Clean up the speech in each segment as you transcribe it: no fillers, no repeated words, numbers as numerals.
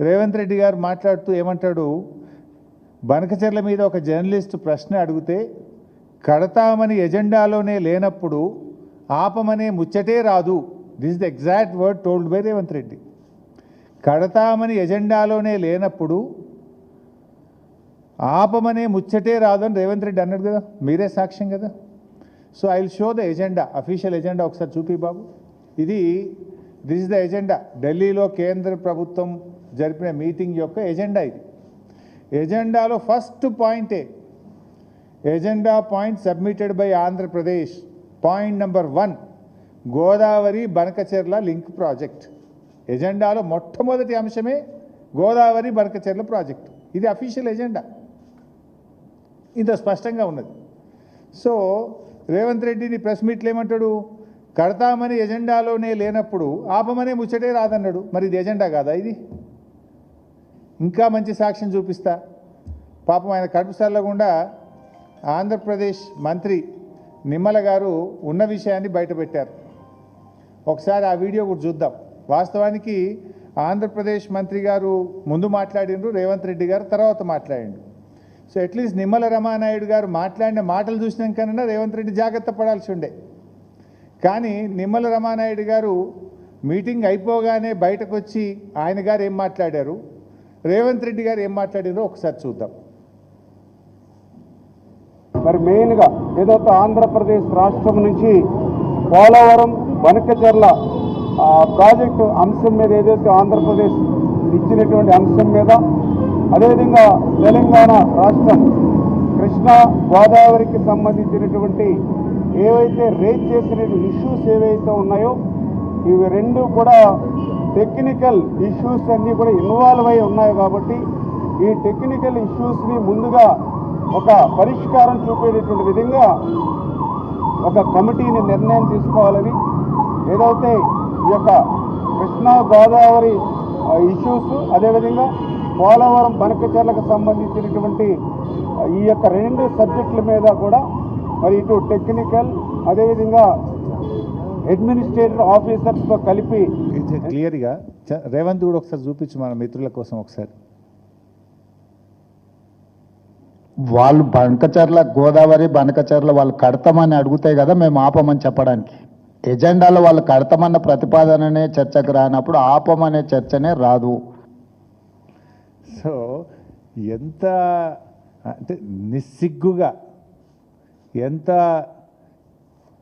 రేవంత్ రెడ్డి గారు మాట్లాడుతూ ఏమంటాడు, బనకచెర్ల మీద ఒక జర్నలిస్ట్ ప్రశ్న అడిగితే కడతామని ఎజెండాలోనే లేనప్పుడు ఆపమనే ముచ్చటే రాదు. This is the exact word told by Revanth Reddy. కడతామని ఎజెండాలోనే లేనప్పుడు ఆపమనే ముచ్చటే రాదు అని రేవంత్ రెడ్డి అన్నాడు కదా, మీరే సాక్ష్యం కదా. So I will show the agenda, official agenda ఒకసారి చూపి బాబు. దిస్ ఇస్ ద ఎజెండా, ఢిల్లీలో కేంద్ర ప్రభుత్వం జరిపిన మీటింగ్ యొక్క ఎజెండా ఇది. ఎజెండాలో ఫస్ట్ పాయింటే, agenda point submitted by Andhra Pradesh, point number 1, Godavari Banakacherla link project. ఎజెండాలో మొట్టమొదటి అంశమే గోదావరి బనకచెర్ల ప్రాజెక్టు. ఇది అఫీషియల్ ఎజెండా, ఇంత స్పష్టంగా ఉన్నది. సో రేవంత్ రెడ్డిని ప్రెస్ మీట్లు ఏమంటాడు, కడతామని ఎజెండాలోనే లేనప్పుడు ఆపమనే ముచ్చటే రాదన్నాడు. మరి ఇది ఎజెండా కాదా? ఇది ఇంకా మంచి సాక్ష్యం చూపిస్తా. పాపం ఆయన కడుపు సల్లగుండా ఆంధ్రప్రదేశ్ మంత్రి నిమ్మల గారు ఉన్న విషయాన్ని బయటపెట్టారు. ఒకసారి ఆ వీడియో కూడా చూద్దాం. వాస్తవానికి ఆంధ్రప్రదేశ్ మంత్రి గారు ముందు మాట్లాడిండ్రు, రేవంత్ రెడ్డి గారు తర్వాత మాట్లాడిండు. సో అట్లీస్ట్ నిమ్మల రమానాయుడు గారు మాట్లాడిన మాటలు చూసినాకన్నా రేవంత్ రెడ్డి జాగ్రత్త పడాల్సి ఉండే. కానీ నిమ్మల రమానాయుడు గారు మీటింగ్ అయిపోగానే బయటకు వచ్చి ఆయన గారు ఏం మాట్లాడారు, రేవంత్ రెడ్డి గారు ఏం మాట్లాడారో ఒకసారి చూద్దాం. మరి మెయిన్గా ఏదైతే ఆంధ్రప్రదేశ్ రాష్ట్రం నుంచి పోలవరం బనకచెర్ల ప్రాజెక్టు అంశం మీద ఏదైతే ఆంధ్రప్రదేశ్ ఇచ్చినటువంటి అంశం మీద, అదేవిధంగా తెలంగాణ రాష్ట్రం కృష్ణా గోదావరికి సంబంధించినటువంటి ఏవైతే రేజ్ చేసిన ఇష్యూస్ ఏవైతే ఉన్నాయో ఇవి రెండు కూడా టెక్నికల్ ఇష్యూస్ అన్నీ కూడా ఇన్వాల్వ్ అయి ఉన్నాయి. కాబట్టి ఈ టెక్నికల్ ఇష్యూస్ని ముందుగా ఒక పరిష్కారం చూపేటటువంటి విధంగా ఒక కమిటీని నిర్ణయం తీసుకోవాలని, ఏదైతే ఈ యొక్క కృష్ణా గోదావరి ఇష్యూస్, అదేవిధంగా పోలవరం బనకచెర్లకు సంబంధించినటువంటి ఈ యొక్క రెండు సబ్జెక్టుల మీద కూడా మరి ఇటు టెక్నికల్ అదేవిధంగా అడ్మినిస్ట్రేటివ్ ఆఫీసర్స్తో కలిపి క్లియర్గా రేవంత్ కూడా ఒకసారి చూపించు మన మిత్రుల కోసం ఒకసారి. వాళ్ళు బనకచెర్ల గోదావరి బనకచెర్ల వాళ్ళు కడతామని అడుగుతాయి కదా మేము ఆపమని చెప్పడానికి. ఎజెండాలో వాళ్ళు కడతామన్న ప్రతిపాదననే చర్చకు రానప్పుడు ఆపమనే చర్చనే రాదు. సో ఎంత అంటే నిస్సిగ్గుగా, ఎంత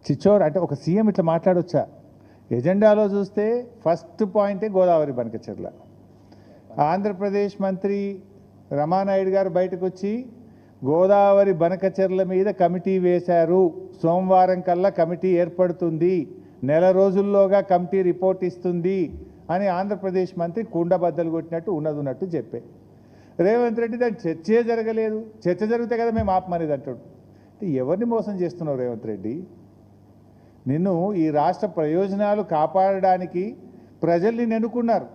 చిచోర్ అంటే ఒక సీఎం ఇట్లా మాట్లాడొచ్చా? ఎజెండాలో చూస్తే ఫస్ట్ పాయింటే గోదావరి బనకచెర్ల. ఆంధ్రప్రదేశ్ మంత్రి రమానాయుడు గారు బయటకు వచ్చి గోదావరి బనకచెర్ల మీద కమిటీ వేశారు, సోమవారం కల్లా కమిటీ ఏర్పడుతుంది, నెల రోజుల్లోగా కమిటీ రిపోర్ట్ ఇస్తుంది అని ఆంధ్రప్రదేశ్ మంత్రి కుండబద్దలు కొట్టినట్టు ఉన్నట్టు చెప్పే. రేవంత్ రెడ్డి దాని చర్చే జరగలేదు, చర్చ జరిగితే కదా మేము ఆపమనేది అంటాడు. ఎవరిని మోసం చేస్తున్నావు రేవంత్ రెడ్డి? నిన్ను ఈ రాష్ట్ర ప్రయోజనాలు కాపాడడానికి ప్రజల్ని నెన్నుకున్నారు.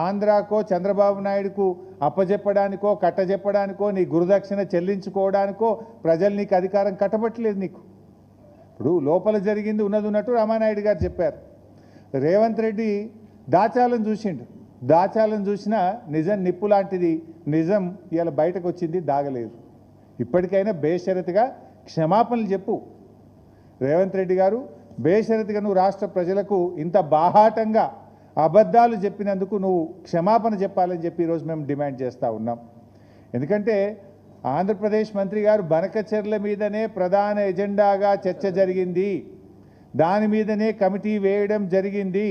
ఆంధ్రాకో చంద్రబాబు నాయుడుకు అప్పజెప్పడానికో కట్టజెప్పడానికో నీ గురుదక్షిణ చెల్లించుకోవడానికో ప్రజలు నీకు అధికారం కట్టబట్టలేదు. నీకు ఇప్పుడు లోపల జరిగింది ఉన్నట్టు రామానాయుడు గారు చెప్పారు. రేవంత్ రెడ్డి దాచాలను చూసిండు, దాచాలను చూసినా నిజం నిప్పు లాంటిది, నిజం ఇవాళ బయటకు వచ్చింది, దాగలేదు. ఇప్పటికైనా బేషరతుగా క్షమాపణలు చెప్పు రేవంత్ రెడ్డి గారు. బేషరతుగా నువ్వు రాష్ట్ర ప్రజలకు ఇంత బాహాటంగా అబద్ధాలు చెప్పినందుకు నువ్వు క్షమాపణ చెప్పాలని చెప్పి ఈరోజు మేము డిమాండ్ చేస్తూ ఉన్నాం. ఎందుకంటే ఆంధ్రప్రదేశ్ మంత్రి గారు బనకచెర్ల మీదనే ప్రధాన ఎజెండాగా చర్చ జరిగింది, దాని మీదనే కమిటీ వేయడం జరిగింది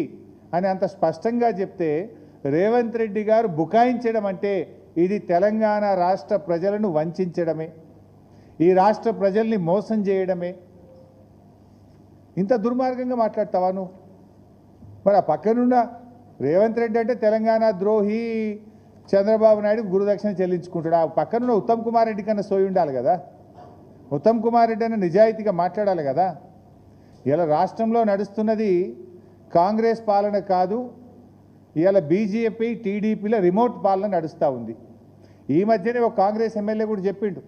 అని అంత స్పష్టంగా చెప్తే రేవంత్ రెడ్డి గారు బుకాయించడం అంటే ఇది తెలంగాణ రాష్ట్ర ప్రజలను వంచడమే, ఈ రాష్ట్ర ప్రజల్ని మోసం చేయడమే. ఇంత దుర్మార్గంగా మాట్లాడతావా నువ్వు? మరి ఆ పక్కనున్న రేవంత్ రెడ్డి అంటే తెలంగాణ ద్రోహి, చంద్రబాబు నాయుడు గురుదక్షిణ చెల్లించుకుంటాడు. ఆ పక్కనున్న ఉత్తమ్ కుమార్ రెడ్డి కన్నా సోయి ఉండాలి కదా. ఉత్తమ్ కుమార్ రెడ్డి అన్న నిజాయితీగా మాట్లాడాలి కదా. ఇలా రాష్ట్రంలో నడుస్తున్నది కాంగ్రెస్ పాలన కాదు, ఇవాళ బీజేపీ టీడీపీలో రిమోట్ పాలన నడుస్తూ ఉంది. ఈ మధ్యనే ఒక కాంగ్రెస్ ఎమ్మెల్యే కూడా చెప్పిండు,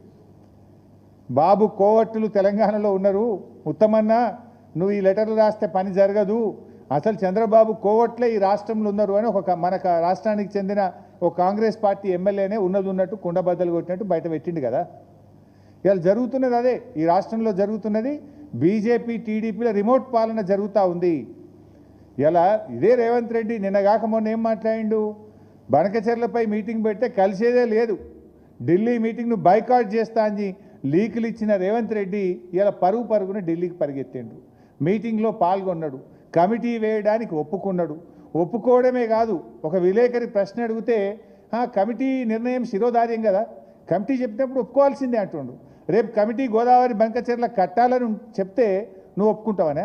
బాబు కోవట్టులు తెలంగాణలో ఉన్నారు, ఉత్తమన్న నువ్వు ఈ లెటర్లు రాస్తే పని జరగదు, అసలు చంద్రబాబు కోవట్లే ఈ రాష్ట్రంలో ఉన్నారు అని మన రాష్ట్రానికి చెందిన ఒక కాంగ్రెస్ పార్టీ ఎమ్మెల్యేనే ఉన్నట్టు కుండబద్దలు కొట్టినట్టు బయట పెట్టిండు కదా. ఇవాళ జరుగుతున్నది అదే, ఈ రాష్ట్రంలో జరుగుతున్నది బీజేపీ టీడీపీల రిమోట్ పాలన జరుగుతూ ఉంది. ఇలా ఇదే రేవంత్ రెడ్డి నిన్నగాక మొన్న ఏం మాట్లాడిండు, బనకచెర్లపై మీటింగ్ పెడితే కలిసేదే లేదు, ఢిల్లీ మీటింగ్ను బైకాట్ చేస్తా అని లీకులు ఇచ్చిన రేవంత్ రెడ్డి ఇలా పరుగున ఢిల్లీకి పరిగెత్తిండు. మీటింగ్లో పాల్గొన్నాడు, కమిటీ వేయడానికి ఒప్పుకున్నాడు. ఒప్పుకోవడమే కాదు, ఒక విలేకరి ప్రశ్న అడిగితే కమిటీ నిర్ణయం శిరోధార్యం కదా, కమిటీ చెప్పినప్పుడు ఒప్పుకోవాల్సిందే అంటుండు. రేపు కమిటీ గోదావరి బంకచెర్ల కట్టాలని చెప్తే నువ్వు ఒప్పుకుంటావనే?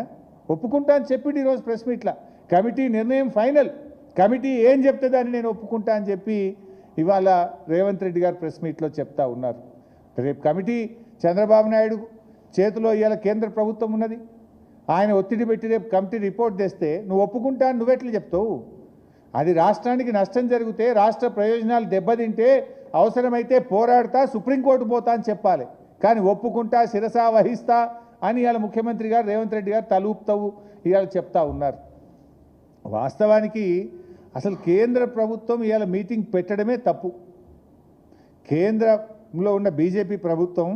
ఒప్పుకుంటా అని చెప్పిండు ఈరోజు ప్రెస్ మీట్లా. కమిటీ నిర్ణయం ఫైనల్, కమిటీ ఏం చెప్తుందో అని నేను ఒప్పుకుంటా అని చెప్పి ఇవాళ రేవంత్ రెడ్డి గారు ప్రెస్ మీట్లో చెప్తా ఉన్నారు. రేపు కమిటీ చంద్రబాబు నాయుడు చేతిలో ఇవాళ కేంద్ర ప్రభుత్వం ఉన్నది, ఆయన ఒత్తిడి పెట్టి రేపు కమిటీ రిపోర్ట్ తెస్తే నువ్వు ఒప్పుకుంటా అని నువ్వెట్లా చెప్తావు? అది రాష్ట్రానికి నష్టం జరిగితే, రాష్ట్ర ప్రయోజనాలు దెబ్బతింటే అవసరమైతే పోరాడతా, సుప్రీంకోర్టు పోతా అని చెప్పాలి. కానీ ఒప్పుకుంటా, శిరసా వహిస్తా అని ఇవాళ ముఖ్యమంత్రి గారు రేవంత్ రెడ్డి గారు తలూపుతావు ఇవాళ చెప్తా ఉన్నారు. వాస్తవానికి అసలు కేంద్ర ప్రభుత్వం ఇవాళ మీటింగ్ పెట్టడమే తప్పు. కేంద్రంలో ఉన్న బీజేపీ ప్రభుత్వం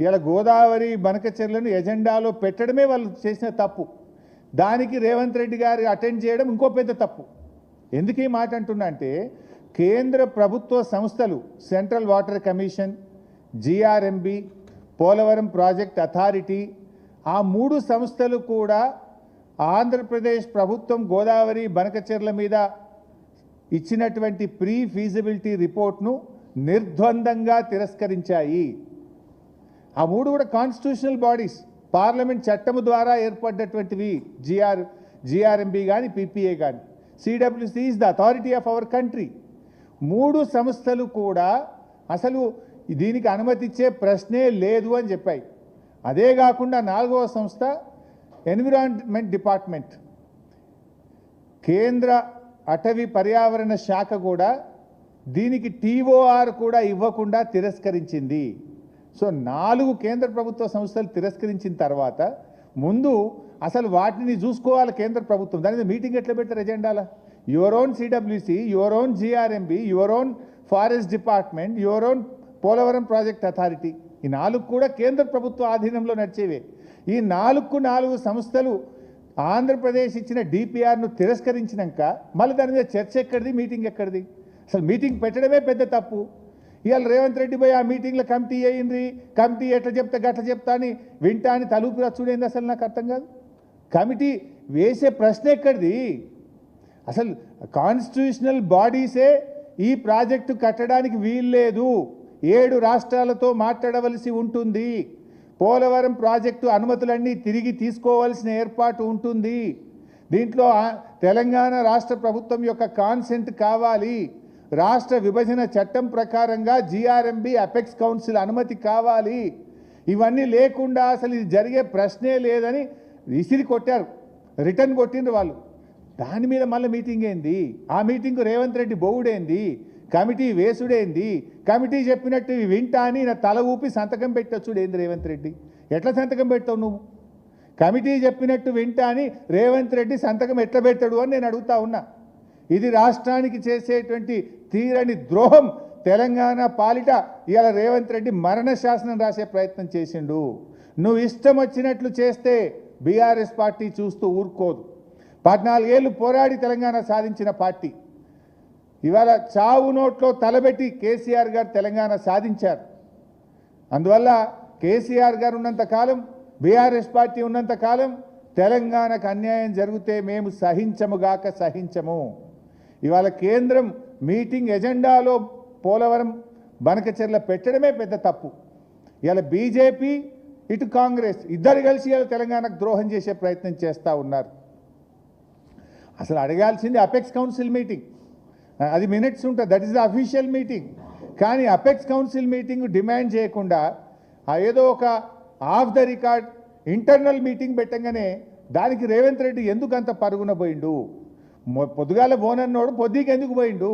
ఇవాళ గోదావరి బనకచెర్లను ఎజెండాలో పెట్టడమే వాళ్ళు చేసిన తప్పు. దానికి రేవంత్ రెడ్డి గారు అటెండ్ చేయడం ఇంకో పెద్ద తప్పు. ఎందుకు ఈ మాట అంటున్నా అంటే, కేంద్ర ప్రభుత్వ సంస్థలు central water commission, GRMB, Polavaram project authority, ఆ 3 సంస్థలు కూడా ఆంధ్రప్రదేశ్ ప్రభుత్వం గోదావరి బనకచెర్ల మీద ఇచ్చినటువంటి ప్రీ ఫీజిబిలిటీ రిపోర్ట్ను నిర్ద్వందంగా తిరస్కరించాయి. ఆ 3 కూడా కాన్స్టిట్యూషనల్ బాడీస్, పార్లమెంట్ చట్టము ద్వారా ఏర్పడ్డటువంటివి. జిఆర్ఎంబి కానీ పీపీఏ కానీ. CWC is the authority of our country. 3 సంస్థలు కూడా అసలు దీనికి అనుమతి ఇచ్చే ప్రశ్నే లేదు అని చెప్పాయి. అదే కాకుండా 4వ సంస్థ ఎన్విరాన్మెంట్ డిపార్ట్మెంట్, కేంద్ర అటవీ పర్యావరణ శాఖ కూడా దీనికి టీఓఆర్ కూడా ఇవ్వకుండా తిరస్కరించింది. సో 4 కేంద్ర ప్రభుత్వ సంస్థలు తిరస్కరించిన తర్వాత ముందు అసలు వాటిని చూసుకోవాలి కేంద్ర ప్రభుత్వం. దాని మీద మీటింగ్ ఎట్లా పెడతారు ఎజెండాలా? Your own CWC, your own GRMB, your own forest department, your own Polavaram project authority, ఈ 4 కూడా కేంద్ర ప్రభుత్వ ఆధీనంలో నడిచేవే. ఈ 4 సంస్థలు ఆంధ్రప్రదేశ్ ఇచ్చిన డిపిఆర్ను తిరస్కరించినాక మళ్ళీ దాని మీద చర్చ ఎక్కడిది, మీటింగ్ ఎక్కడిది? అసలు మీటింగ్ పెట్టడమే పెద్ద తప్పు. ఇవాళ రేవంత్ రెడ్డి పోయి ఆ మీటింగ్లో కమిటీ అయ్యింది, కమిటీ ఎట్లా చెప్తా గట్ల చెప్తా అని వింటా అని తలుపు రచ్చుడైంది. అసలు నాకు అర్థం కాదు. కమిటీ వేసే ప్రశ్న ఎక్కడిది? అసలు కాన్స్టిట్యూషనల్ బాడీసే ఈ ప్రాజెక్టు కట్టడానికి వీల్లేదు, 7 రాష్ట్రాలతో మాట్లాడవలసి ఉంటుంది, పోలవరం ప్రాజెక్టు అనుమతులన్నీ తిరిగి తీసుకోవాల్సిన ఏర్పాటు ఉంటుంది, దీంట్లో తెలంగాణ రాష్ట్ర ప్రభుత్వం యొక్క కాన్సెంట్ కావాలి, రాష్ట్ర విభజన చట్టం ప్రకారంగా జిఆర్ఎంబి అపెక్స్ కౌన్సిల్ అనుమతి కావాలి. ఇవన్నీ లేకుండా అసలు ఇది జరిగే ప్రశ్నే లేదని విసిరి కొట్టారు, రిటర్న్ కొట్టిండ్రు వాళ్ళు. దాని మీద మళ్ళీ మీటింగ్ ఏంది? ఆ మీటింగ్కు రేవంత్ రెడ్డి బొవుడేంది? కమిటీ వేసుడేంది? కమిటీ చెప్పినట్టు వింటా అని నా తల ఊపి సంతకం పెట్టొచ్చుడు ఏంది రేవంత్ రెడ్డి? ఎట్లా సంతకం పెడతావు నువ్వు? కమిటీ చెప్పినట్టు వింటా అని రేవంత్ రెడ్డి సంతకం ఎట్లా పెడతాడు అని నేను అడుగుతా ఉన్నా. ఇది రాష్ట్రానికి చేసేటువంటి తీరని ద్రోహం. తెలంగాణ పాలిట ఇవాళ రేవంత్ రెడ్డి మరణ శాసనం రాసే ప్రయత్నం చేసిండు. నువ్వు ఇష్టం వచ్చినట్లు చేస్తే బీఆర్ఎస్ పార్టీ చూస్తూ ఊరుకోదు. 14 ఏళ్ళు పోరాడి తెలంగాణ సాధించిన పార్టీ ఇవాళ చావు నోట్లో తలబెట్టి కేసీఆర్ గారు తెలంగాణ సాధించారు. అందువల్ల కేసీఆర్ గారు ఉన్నంతకాలం, బీఆర్ఎస్ పార్టీ ఉన్నంతకాలం తెలంగాణకు అన్యాయం జరిగితే మేము సహించముగాక సహించము. ఇవాళ కేంద్రం మీటింగ్ ఎజెండాలో పోలవరం బనకచెర్ల పెట్టడమే పెద్ద తప్పు. ఇవాళ బీజేపీ ఇటు కాంగ్రెస్ ఇద్దరు కలిసి ఇవాళ తెలంగాణకు ద్రోహం చేసే ప్రయత్నం చేస్తూ ఉన్నారు. అసలు అడగాల్సింది అపెక్స్ కౌన్సిల్ మీటింగ్, అది మినిట్స్ ఉంటుంది, that is the official meeting. కానీ అపెక్స్ కౌన్సిల్ మీటింగ్ డిమాండ్ చేయకుండా ఏదో ఒక of the record internal meeting పెట్టగానే దానికి రేవంత్ రెడ్డి ఎందుకు అంత పరుగున పోయిండు? పొద్దుగాల బోనన్నోడు పొద్దుకి ఎందుకు పోయిండు?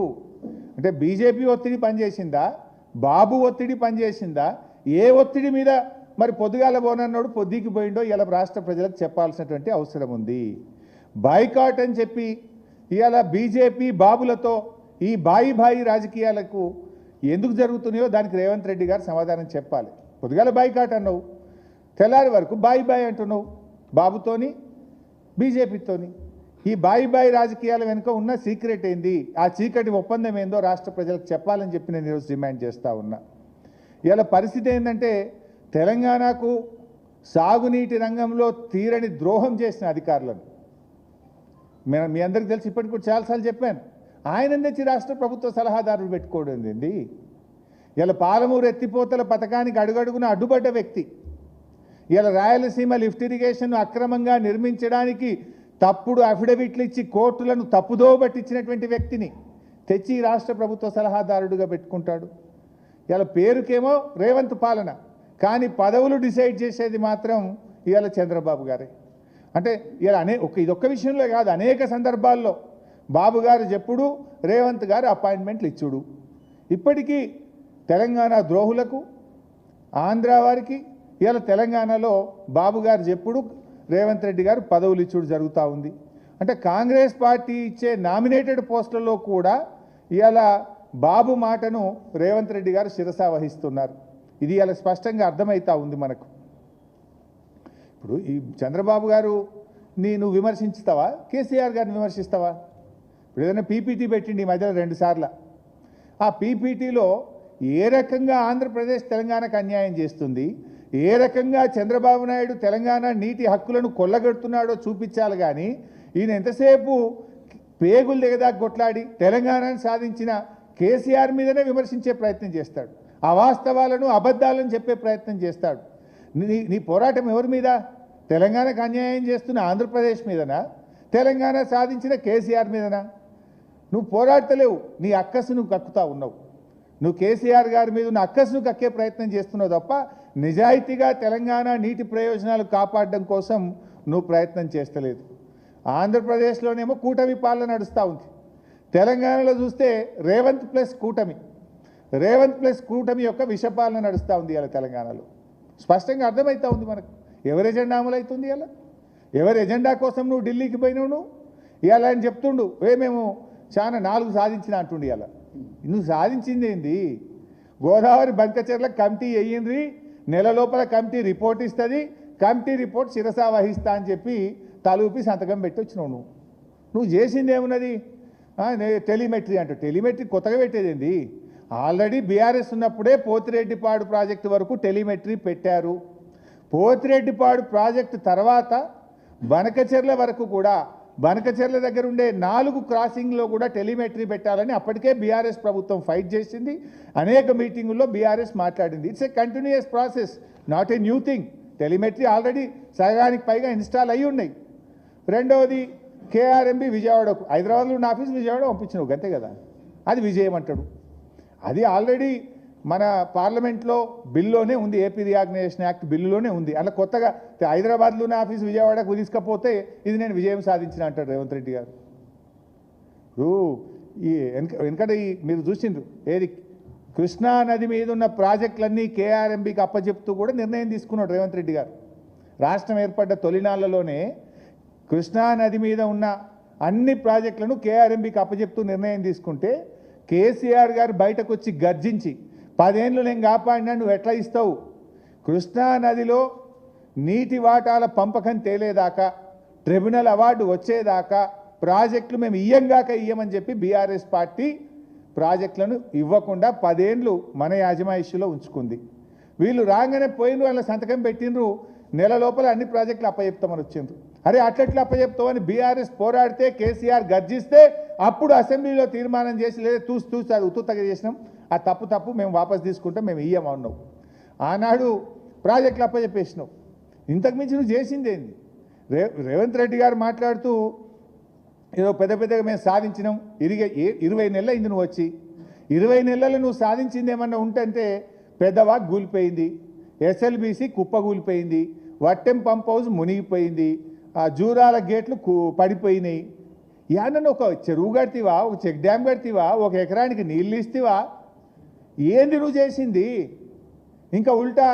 అంటే బీజేపీ ఒత్తిడి పనిచేసిందా, బాబు ఒత్తిడి పనిచేసిందా, ఏ ఒత్తిడి మీద మరి పొద్దుగాల బోనన్నోడు పొద్దుకి పోయిండో ఇలా రాష్ట్ర ప్రజలకు చెప్పాల్సినటువంటి అవసరం ఉంది. బాయ్కాట్ అని చెప్పి ఇవాళ బీజేపీ బాబులతో ఈ బాయి రాజకీయాలకు ఎందుకు జరుగుతున్నాయో దానికి రేవంత్ రెడ్డి గారు సమాధానం చెప్పాలి. పొద్దుగాల బాయ్కాట్ అన్నావు, తెల్లారి వరకు బాయి అంటున్నావు బాబుతోని బీజేపీతోని. ఈ బాయి రాజకీయాల వెనుక ఉన్న సీక్రెట్ ఏంది, ఆ చీకటి ఒప్పందం ఏందో రాష్ట్ర ప్రజలకు చెప్పాలని చెప్పి నేను ఈరోజు డిమాండ్ చేస్తూ ఉన్నా. ఇలా పరిస్థితి ఏంటంటే తెలంగాణకు సాగునీటి రంగంలో తీరని ద్రోహం చేసిన అధికారులను మీ అందరికీ తెలిసి ఇప్పటికి కూడా చాలాసార్లు చెప్పాను. ఆయన తెచ్చి రాష్ట్ర ప్రభుత్వ సలహాదారులు పెట్టుకోవడం ఏంది. ఇలా పాలమూరు ఎత్తిపోతల పథకానికి అడుగడుగున అడ్డుపడ్డ వ్యక్తి, ఇలా రాయలసీమ లిఫ్ట్ ఇరిగేషన్ అక్రమంగా నిర్మించడానికి తప్పుడు అఫిడవిట్లు ఇచ్చి కోర్టులను తప్పుదో పట్టించినటువంటి వ్యక్తిని తెచ్చి రాష్ట్ర ప్రభుత్వ సలహాదారుడుగా పెట్టుకుంటాడు. ఇలా పేరుకేమో రేవంత్ పాలన, కానీ పదవులు డిసైడ్ చేసేది మాత్రం ఇవాళ చంద్రబాబు గారే. అంటే ఇలా ఇదొక్క విషయంలో కాదు, అనేక సందర్భాల్లో బాబు గారు చెప్పుడు, రేవంత్ గారు అపాయింట్మెంట్లు ఇచ్చుడు. ఇప్పటికీ తెలంగాణ ద్రోహులకు, ఆంధ్ర వారికి ఇవాళ తెలంగాణలో బాబు గారు చెప్పుడు, రేవంత్ రెడ్డి గారు పదవులు ఇచ్చుడు జరుగుతూ ఉంది. అంటే కాంగ్రెస్ పార్టీ ఇచ్చే నామినేటెడ్ పోస్టులలో కూడా ఇవాళ బాబు మాటను రేవంత్ రెడ్డి గారు శిరసా వహిస్తున్నారు. ఇది ఇలా స్పష్టంగా అర్థమవుతా ఉంది మనకు. ఇప్పుడు ఈ చంద్రబాబు గారు నువ్వు విమర్శించుతావా, కేసీఆర్ గారిని విమర్శిస్తావా? ఇప్పుడు ఏదైనా పీపీటీ పెట్టిండి ఈ మధ్యలో 2 సార్లు. ఆ పీపీటీలో ఏ రకంగా ఆంధ్రప్రదేశ్ తెలంగాణకు అన్యాయం చేస్తుంది, ఏ రకంగా చంద్రబాబు నాయుడు తెలంగాణ నీటి హక్కులను కొల్లగొడుతున్నాడో చూపించాలి. కానీ ఈయన ఎంతసేపు పేగులు దిగదాకా కొట్లాడి తెలంగాణను సాధించిన కేసీఆర్ మీదనే విమర్శించే ప్రయత్నం చేస్తాడు. అవాస్తవాలను అబద్ధాలను చెప్పే ప్రయత్నం చేస్తాడు. నీ పోరాటం ఎవరి మీద? తెలంగాణకు అన్యాయం చేస్తున్న ఆంధ్రప్రదేశ్ మీదనా, తెలంగాణ సాధించిన కేసీఆర్ మీదనా? నువ్వు పోరాడతలేవు, నీ అక్కసు నువ్వు కక్కుతా ఉన్నావు. నువ్వు కేసీఆర్ గారి మీద ఉన్న అక్కసును కక్కే ప్రయత్నం చేస్తున్నావు తప్ప నిజాయితీగా తెలంగాణ నీటి ప్రయోజనాలు కాపాడడం కోసం నువ్వు ప్రయత్నం చేస్తలేదు. ఆంధ్రప్రదేశ్లోనేమో కూటమి పాలన నడుస్తూ ఉంది. తెలంగాణలో చూస్తే రేవంత్ ప్లస్ కూటమి యొక్క విషపాలన నడుస్తూ ఉంది ఇలా తెలంగాణలో. స్పష్టంగా అర్థమవుతూ ఉంది మనకు ఎవరి ఎజెండా అమలు అవుతుంది. ఇలా ఎవరి ఎజెండా కోసం నువ్వు ఢిల్లీకి పోయినావు, నువ్వు ఇవాళ ఆయన చెప్తుండు మేము చాలా 4 సాధించిన అంటుండి. ఇలా నువ్వు సాధించింది ఏంది? గోదావరి బంకచెర్ల కమిటీ వేయింది, నెల లోపల కమిటీ రిపోర్ట్ ఇస్తుంది, కమిటీ రిపోర్ట్ శిరసా వహిస్తా అని చెప్పి తలూపి సంతకం పెట్టి వచ్చినావు. నువ్వు చేసింది ఏమున్నది? టెలిమెట్రీ అంట. టెలిమెట్రీ కొత్తగా పెట్టేది. ఆల్రెడీ బీఆర్ఎస్ ఉన్నప్పుడే పోతిరెడ్డిపాడు ప్రాజెక్టు వరకు టెలిమెట్రీ పెట్టారు. పోతిరెడ్డిపాడు ప్రాజెక్టు తర్వాత బనకచెర్ల వరకు కూడా, బనకచెర్ల దగ్గర ఉండే 4 క్రాసింగ్లో కూడా టెలిమెట్రీ పెట్టాలని అప్పటికే బీఆర్ఎస్ ప్రభుత్వం ఫైట్ చేసింది. అనేక మీటింగుల్లో బీఆర్ఎస్ మాట్లాడింది. It's a continuous process, not a new thing. Telemetry already సగానికి పైగా ఇన్స్టాల్ అయ్యి ఉన్నాయి. రెండవది కేఆర్ఎంబి విజయవాడకు, హైదరాబాద్లో ఉన్న ఆఫీస్ విజయవాడ పంపించినావు, అంతే కదా. అది విజయం అంటాడు. అది ఆల్రెడీ మన పార్లమెంట్లో బిల్లులోనే ఉంది, ఏపీ రీఆర్గనైజేషన్ యాక్ట్ బిల్లులోనే ఉంది. అలా కొత్తగా హైదరాబాద్లో ఉన్న ఆఫీస్ విజయవాడకు తీసుకపోతే ఇది నేను విజయం సాధించిన అంటాడు రేవంత్ రెడ్డి గారు. ఈ వెనకటి మీరు చూసిండ్రు ఏది, కృష్ణా నది మీద ఉన్న ప్రాజెక్టులన్నీ కేఆర్ఎంబికి అప్పచెప్తూ కూడా నిర్ణయం తీసుకున్నాడు రేవంత్ రెడ్డి గారు. రాష్ట్రం ఏర్పడ్డ తొలినాళ్లలోనే కృష్ణా నది మీద ఉన్న అన్ని ప్రాజెక్టులను కేఆర్ఎంబికి అప్పచెప్తూ నిర్ణయం తీసుకుంటే కేసీఆర్ గారు బయటకు వచ్చి గర్జించి 10 ఏళ్ళు నేను కాపాడినా నువ్వు ఎట్లా ఇస్తావు, కృష్ణా నదిలో నీటి వాటాల పంపకం తేలేదాకా, ట్రిబ్యునల్ అవార్డు వచ్చేదాకా ప్రాజెక్టులు మేము ఇయ్యమని చెప్పి బీఆర్ఎస్ పార్టీ ప్రాజెక్టులను ఇవ్వకుండా 10 ఏళ్ళు మన యాజమాయిషిలో ఉంచుకుంది. వీళ్ళు రాగానే పోయిన వాళ్ళ సంతకం పెట్టినరు, నెల లోపల అన్ని ప్రాజెక్టులు అప్పచెప్తామని వచ్చిండ్రు. అరే అట్లెట్లా అప్పచెప్తామని బీఆర్ఎస్ పోరాడితే, కేసీఆర్ గర్జిస్తే అప్పుడు అసెంబ్లీలో తీర్మానం చేసి లేదా చూసి అది ఉత్తుతగా చేసినాం, ఆ తప్పు మేము వాపస్ తీసుకుంటాం, మేము ఇయ్యమన్నావు. ఆనాడు ప్రాజెక్టులు అప్పచెప్పేసినావు. ఇంతకుమించి నువ్వు చేసింది ఏంది? రేవంత్ రెడ్డి గారు మాట్లాడుతూ ఏదో పెద్దగా మేము సాధించినాం, 20 నెలలు అయింది నువ్వు వచ్చి, 20 నెలలు నువ్వు సాధించింది ఏమన్నా ఉంటే పెద్దవాగ్ కూలిపోయింది, ఎస్ఎల్బీసీ కుప్పగూలిపోయింది, వట్టెం పంప్ హౌస్ మునిగిపోయింది, ఆ జూరాల గేట్లు పడిపోయినాయి. యానను ఒక చెరువు కడితేవా, ఒక చెక్ డ్యామ్ కడితేవా, 1 ఎకరానికి నీళ్ళు ఇస్తేవా, ఏంది నువ్వు చేసింది? ఇంకా ఉల్టా